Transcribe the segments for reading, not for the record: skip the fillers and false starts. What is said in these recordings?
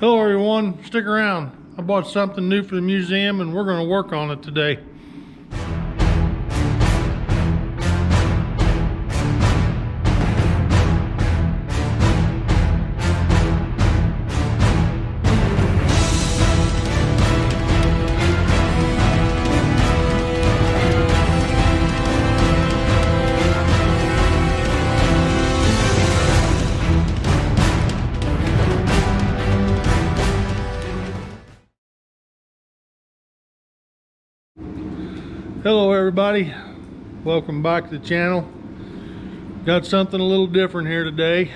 Hello everyone, stick around. I bought something new for the museum and we're going to work on it today. Hello everybody, welcome back to the channel. Got something a little different here today.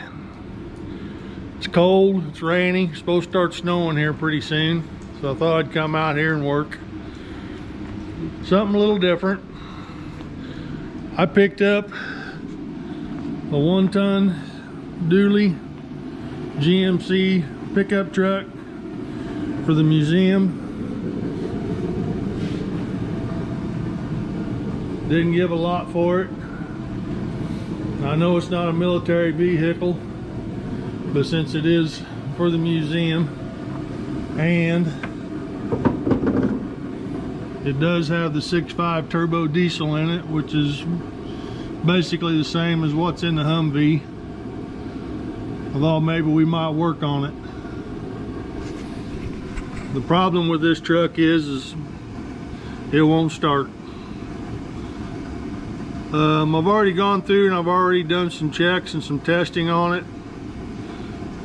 It's cold, it's rainy, it's supposed to start snowing here pretty soon, so I thought I'd come out here and work something a little different. I picked up a 1-ton dually GMC pickup truck for the museum. Didn't give a lot for it. I know it's not a military vehicle, but since it is for the museum, and it does have the 6.5 turbo diesel in it, which is basically the same as what's in the Humvee, although maybe we might work on it. The problem with this truck is it won't start. I've already gone through and I've already done some checks and some testing on it,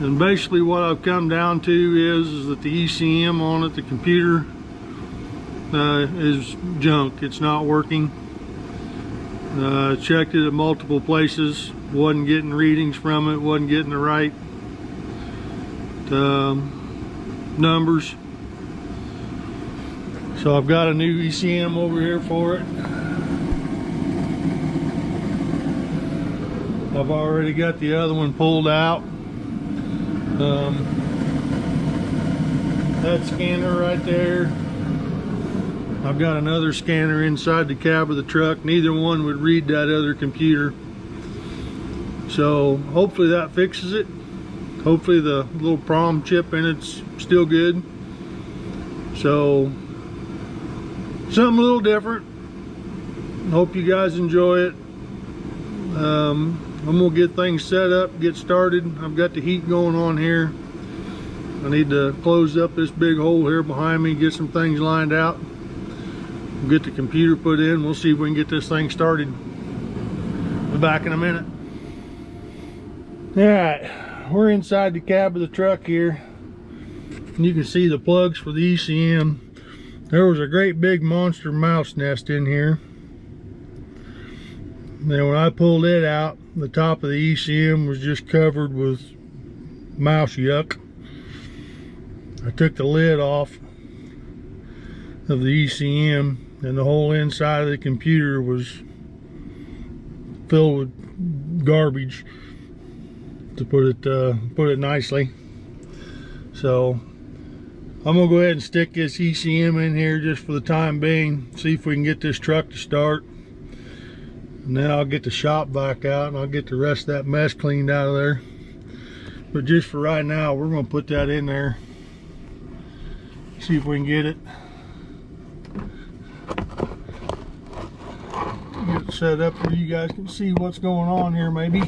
and basically what I've come down to is that the ECM on it, the computer, is junk. It's not working. Checked it at multiple places, wasn't getting readings from it, wasn't getting the right numbers. So I've got a new ECM over here for it. I've already got the other one pulled out. That scanner right there. I've got another scanner inside the cab of the truck. Neither one would read that other computer. So hopefully that fixes it. Hopefully the little PROM chip in it's still good. So something a little different. Hope you guys enjoy it. I'm gonna get things set up, get started. I've got the heat going on here. I need to close up this big hole here behind me, get some things lined out. We'll get the computer put in. We'll see if we can get this thing started. I'll be back in a minute. All right, we're inside the cab of the truck here. And you can see the plugs for the ECM. There was a great big monster mouse nest in here. Then when I pulled it out, the top of the ECM was just covered with mouse yuck. I took the lid off of the ECM and the whole inside of the computer was filled with garbage, to put it nicely. So I'm gonna go ahead and stick this ECM in here just for the time being, see if we can get this truck to start. And then I'll get the shop vac out and I'll get the rest of that mess cleaned out of there. But just for right now, we're going to put that in there. See if we can get it. Get it set up where you guys can see what's going on here maybe.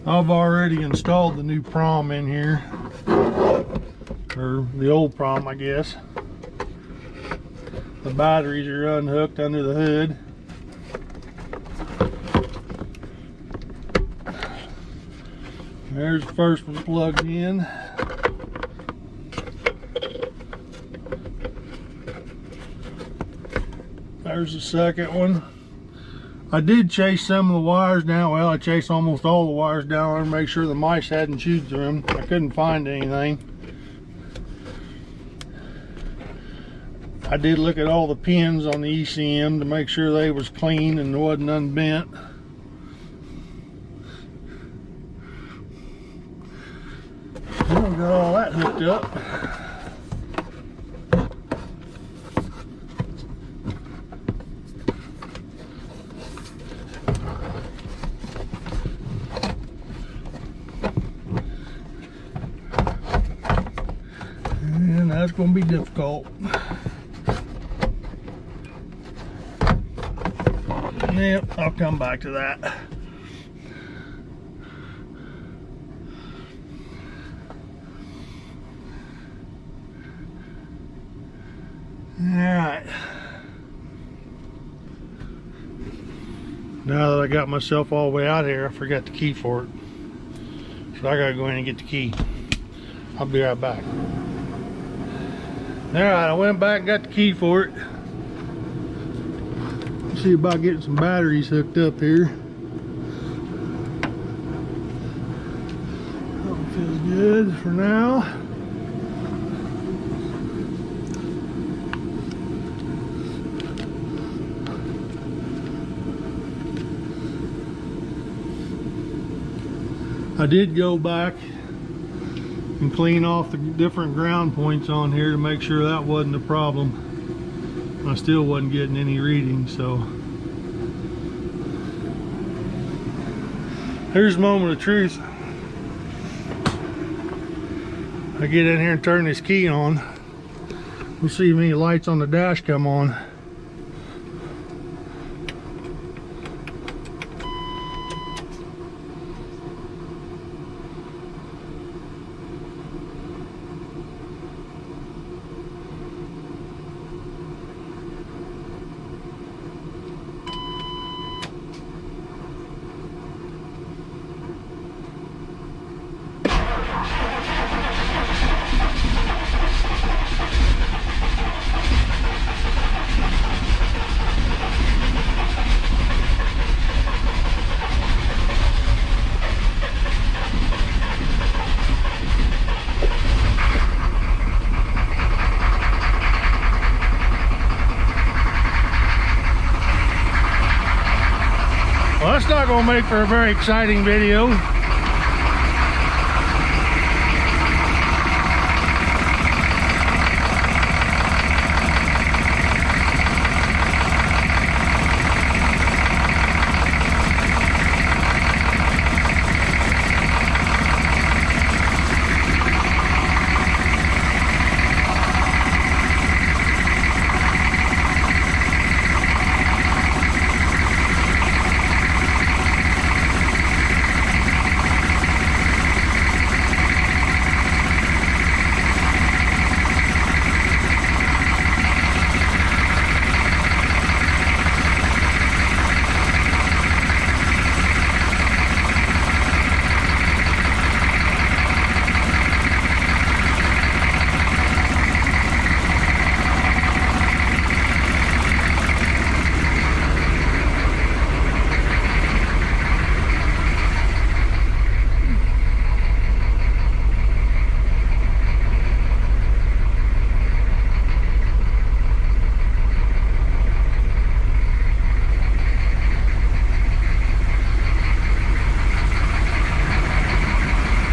I've already installed the new PROM in here, or the old PROM, I guess. The batteries are unhooked under the hood. There's the first one plugged in. There's the second one. I did chase some of the wires down. Well, I chased almost all the wires down to make sure the mice hadn't chewed through them. I couldn't find anything. I did look at all the pins on the ECM to make sure they was clean and wasn't unbent. Well, got all that hooked up. that's going to be difficult. Yep, I'll come back to that. Alright. Now that I got myself all the way out here, I forgot the key for it. So I gotta go in and get the key. I'll be right back. Alright, I went back and got the key for it. See about getting some batteries hooked up here. That feels good for now. I did go back and clean off the different ground points on here to make sure that wasn't a problem. I still wasn't getting any readings, so here's a moment of truth. I get in here and turn this key on. We'll see if any lights on the dash come on. Well, that's not going to make for a very exciting video.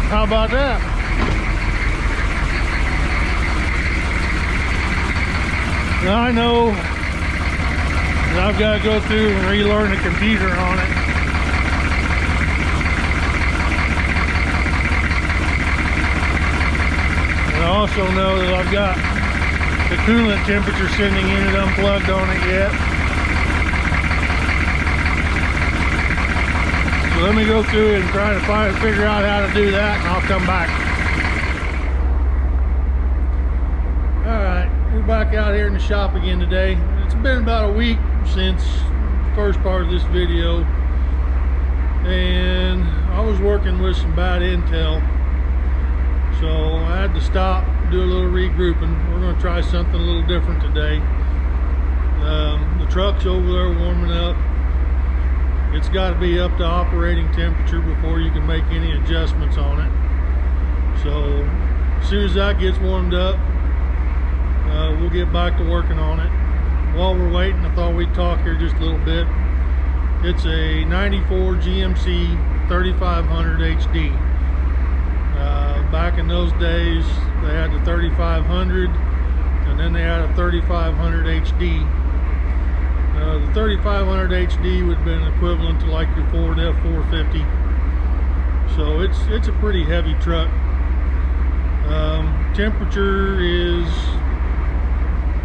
How about that? Now I know that I've got to go through and relearn the computer on it. And I also know that I've got the coolant temperature sending unit unplugged on it yet. So let me go through and try to figure out how to do that, and I'll come back. Alright, we're back out here in the shop again today. It's been about a week since the first part of this video, and I was working with some bad intel, so I had to stop, do a little regrouping. We're going to try something a little different today. The truck's over there warming up. It's got to be up to operating temperature before you can make any adjustments on it. So as soon as that gets warmed up, we'll get back to working on it. While we're waiting, I thought we'd talk here just a little bit. It's a 94 GMC 3500 HD. Back in those days, they had the 3500, and then they had a 3500 HD. The 3500 HD would have been equivalent to like your Ford F450. So it's a pretty heavy truck. temperature is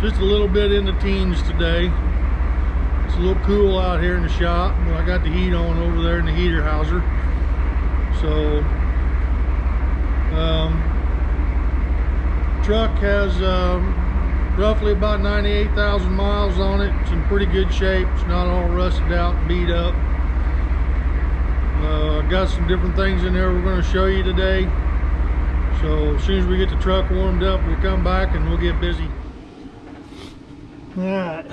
just a little bit in the teens today. It's a little cool out here in the shop, but I got the heat on over there in the heater houser. So truck has roughly about 98,000 miles on it. It's in pretty good shape. It's not all rusted out and beat up. Got some different things in there we're going to show you today. So as soon as we get the truck warmed up, we'll come back and we'll get busy. Alright,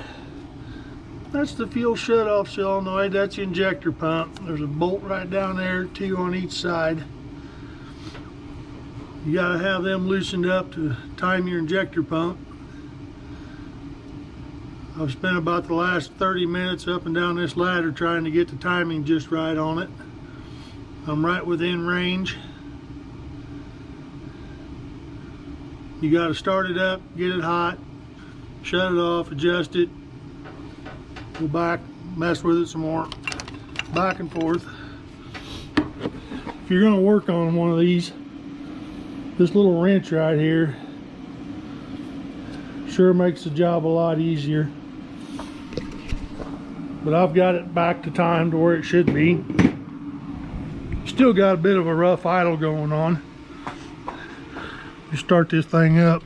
that's the fuel shutoff solenoid. That's the injector pump. There's a bolt right down there, 2 on each side. You got to have them loosened up to time your injector pump. I've spent about the last 30 minutes up and down this ladder trying to get the timing just right on it. I'm right within range. You got to start it up, get it hot, shut it off, adjust it, go back, mess with it some more, back and forth. If you're going to work on one of these, this little wrench right here sure makes the job a lot easier. But I've got it back to time to where it should be. Still got a bit of a rough idle going on. You start this thing up.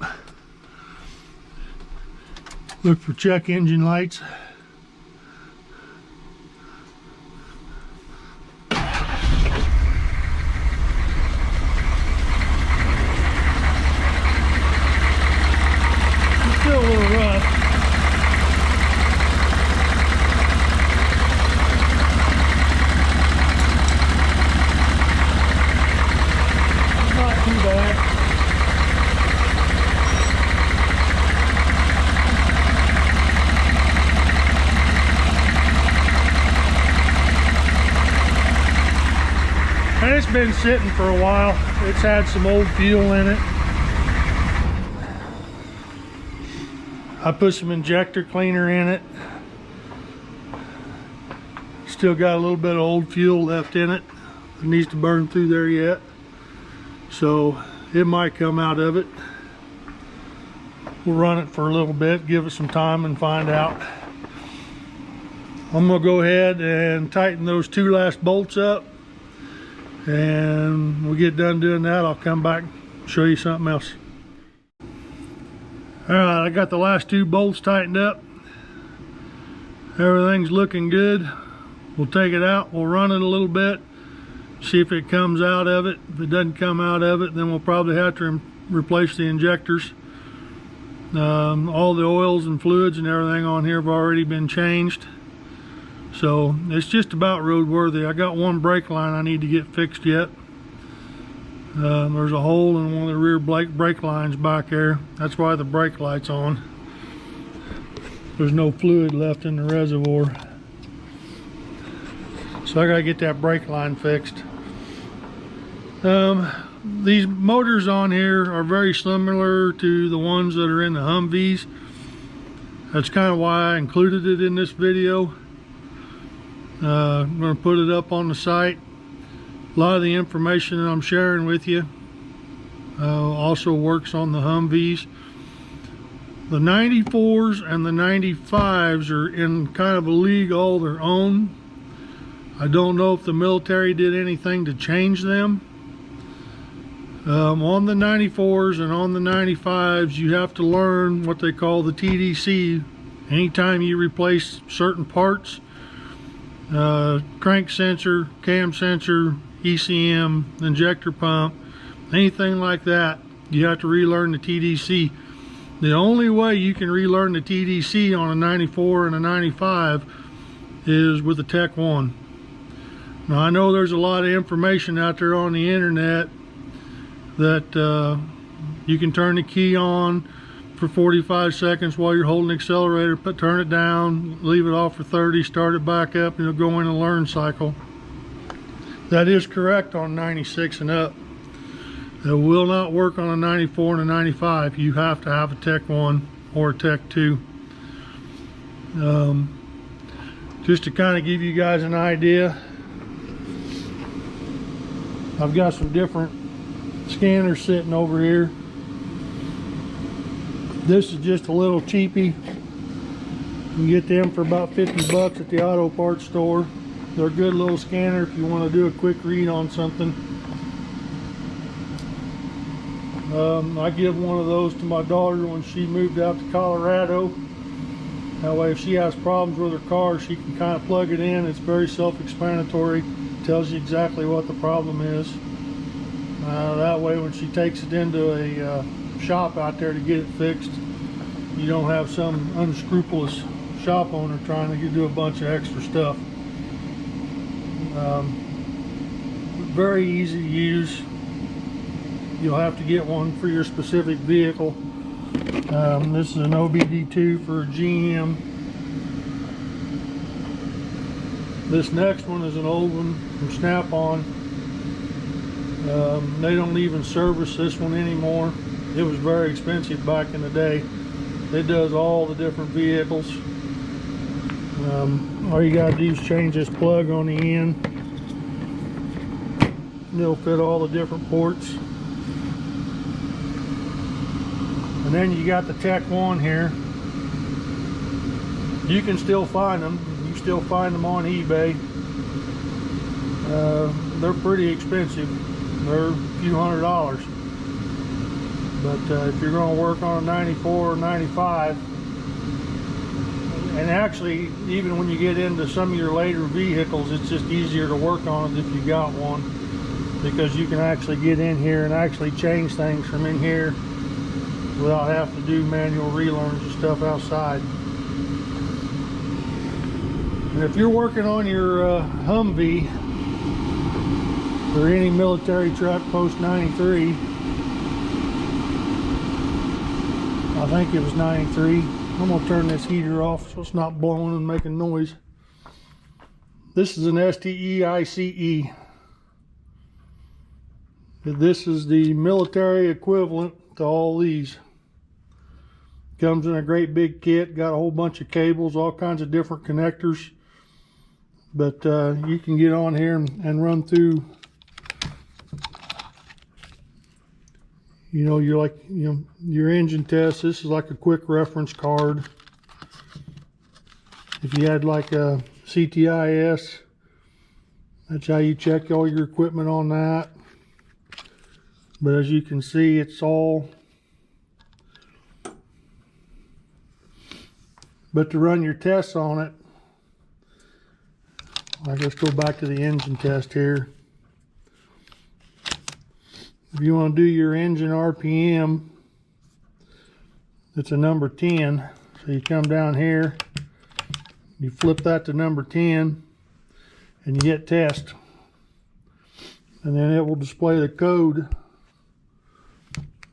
Look for check engine lights. It's still a little rough. And it's been sitting for a while. It's had some old fuel in it. I put some injector cleaner in it. Still got a little bit of old fuel left in it. It needs to burn through there yet. So it might come out of it. We'll run it for a little bit, give it some time and find out. I'm gonna go ahead and tighten those 2 last bolts up. And when we get done doing that, I'll come back and show you something else. Alright, I got the last 2 bolts tightened up. Everything's looking good. We'll take it out, we'll run it a little bit, see if it comes out of it. If it doesn't come out of it, then we'll probably have to replace the injectors. All the oils and fluids and everything on here have already been changed. So it's just about roadworthy. I got one brake line I need to get fixed yet. There's a hole in one of the rear brake lines back there. That's why the brake light's on. There's no fluid left in the reservoir. So I gotta get that brake line fixed. These motors on here are very similar to the ones that are in the Humvees. That's kind of why I included it in this video. I'm going to put it up on the site. A lot of the information that I'm sharing with you also works on the Humvees. The 94s and the 95s are in kind of a league all their own. I don't know if the military did anything to change them. On the 94s and on the 95s, you have to learn what they call the TDC. Anytime you replace certain parts, crank sensor, cam sensor, ECM, injector pump, anything like that, you have to relearn the TDC. The only way you can relearn the TDC on a 94 and a 95 is with the TechOne. Now I know there's a lot of information out there on the internet that you can turn the key on for 45 seconds while you're holding the accelerator, turn it down, leave it off for 30, start it back up, and it'll go in a learn cycle. That is correct on 96 and up. It will not work on a 94 and a 95. You have to have a TechOne or a Tech2. Just to kind of give you guys an idea, I've got some different scanners sitting over here. This is just a little cheapie. You can get them for about 50 bucks at the auto parts store. They're a good little scanner if you want to do a quick read on something. I give one of those to my daughter when she moved out to Colorado. That way if she has problems with her car, she can kind of plug it in. It's very self-explanatory. Tells you exactly what the problem is. That way when she takes it into a shop out there to get it fixed, you don't have some unscrupulous shop owner trying to do a bunch of extra stuff. Very easy to use. You'll have to get one for your specific vehicle. This is an OBD2 for a GM. This next one is an old one from Snap-on. They don't even service this one anymore. It was very expensive back in the day. It does all the different vehicles. All you gotta do is change this plug on the end. It'll fit all the different ports. And then you got the TechOne here. You can still find them. You still find them on eBay. They're pretty expensive. They're a few $100s. But if you're going to work on a 94 or 95, and actually even when you get into some of your later vehicles, it's just easier to work on it if you got one, because you can actually get in here and actually change things from in here without having to do manual relearns and stuff outside. And if you're working on your Humvee or any military truck post 93, I think it was 93. I'm gonna turn this heater off so it's not blowing and making noise. This is an STEICE. This is the military equivalent to all these. Comes in a great big kit, got a whole bunch of cables, all kinds of different connectors. But you can get on here and run through, your engine test. This is like a quick reference card. If you had like a CTIS, that's how you check all your equipment on that. But as you can see, it's all. But to run your tests on it, let's go back to the engine test here. If you want to do your engine RPM, it's a number 10. So you come down here, you flip that to number 10, and you hit test. And then it will display the code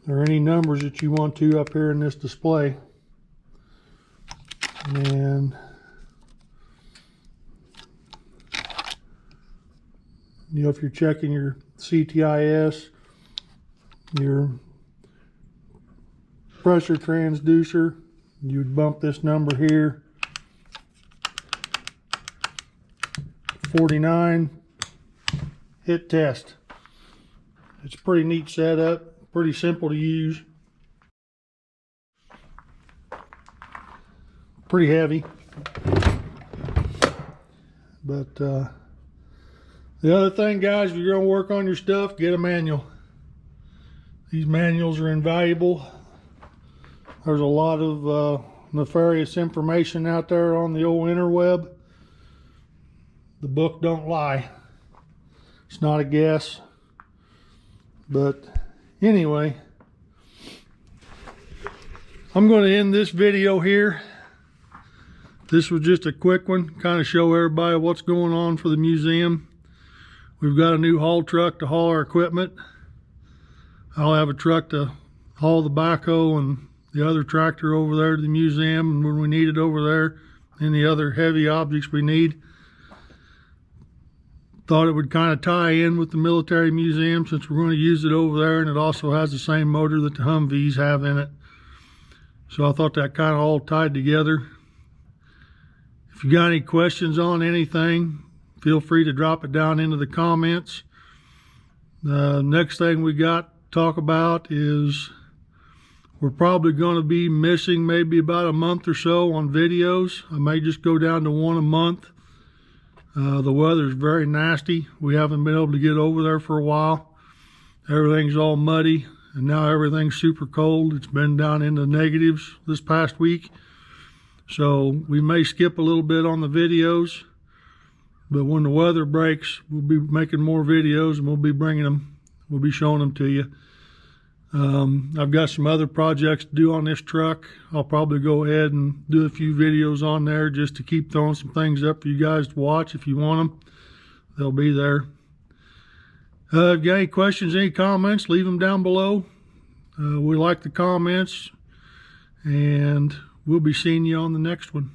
or any numbers that you want to up here in this display. And if you're checking your CTIS, your pressure transducer, you'd bump this number here, 49, hit test. It's a pretty neat setup, pretty simple to use. Pretty heavy, but the other thing, guys, if you're going to work on your stuff, get a manual. These manuals are invaluable. There's a lot of nefarious information out there on the old interweb. The book don't lie. It's not a guess. But anyway, I'm going to end this video here. This was just a quick one, kind of show everybody what's going on for the museum. We've got a new haul truck to haul our equipment. I'll have a truck to haul the backhoe and the other tractor over there to the museum, and when we need it over there, and the other heavy objects we need. Thought it would kind of tie in with the military museum since we're going to use it over there, and it also has the same motor that the Humvees have in it. So I thought that kind of all tied together. If you got any questions on anything, feel free to drop it down into the comments. The next thing we got to talk about is We're probably going to be missing maybe about a month or so on videos. I may just go down to one a month. The weather's very nasty. We haven't been able to get over there for a while. Everything's all muddy, and now everything's super cold. It's been down in the negatives this past week. So we may skip a little bit on the videos, but when the weather breaks, we'll be making more videos, and we'll be bringing them. We'll be showing them to you. I've got some other projects to do on this truck. I'll probably go ahead and do a few videos on there just to keep throwing some things up for you guys to watch. If you want them, they'll be there. If you got any questions, any comments, leave them down below. We like the comments, and we'll be seeing you on the next one.